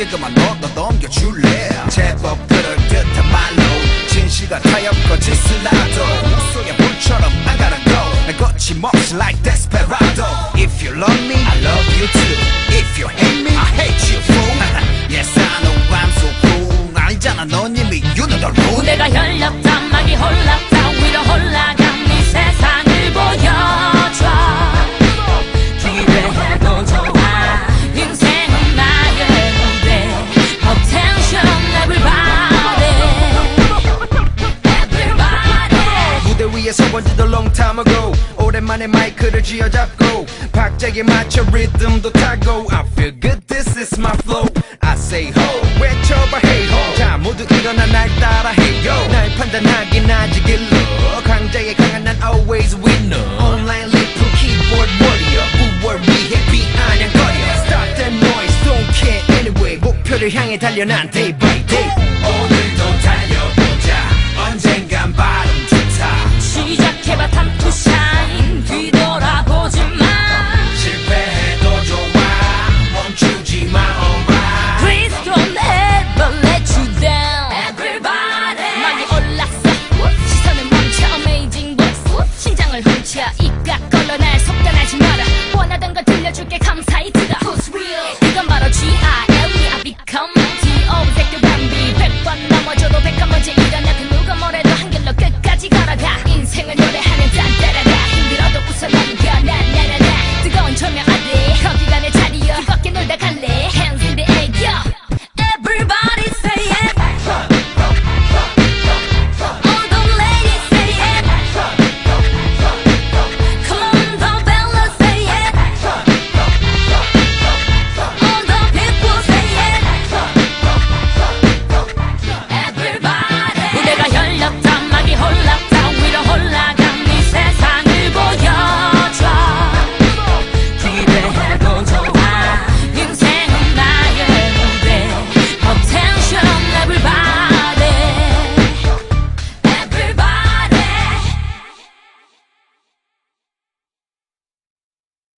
이제 그만 너 넘겨줄래 제법 그럴듯한 말로 진실과 타협 거짓을라도 목소리에 불처럼 I gotta go 날 거침없이 like desperado If you love me, I love you too If you hate me, I hate you fool Yes I know I'm so cool 아니잖아 넌 이미 you know the rule 내가 열렸다 막이 홀랐다 위로 올라간 이 세상을 보여줘 기대해도 좋아 인생은 나의 무대 Attention everybody Everybody 무대 위에 서본 지도 long time ago 오랜만에 마이크를 쥐어잡고 박자에 맞춰 리듬도 타고 I feel good this is my flow I say ho 외쳐봐 hey ho 자 모두 일어나 날 따라 hey yo 날 판단하긴 아직 일러 강자의 강한 난 always winner Online 리플 keyboard warrior 9월 위해 비아냥거려 Stop that noise don't care anyway 목표를 향해 달려 난 day by day 오늘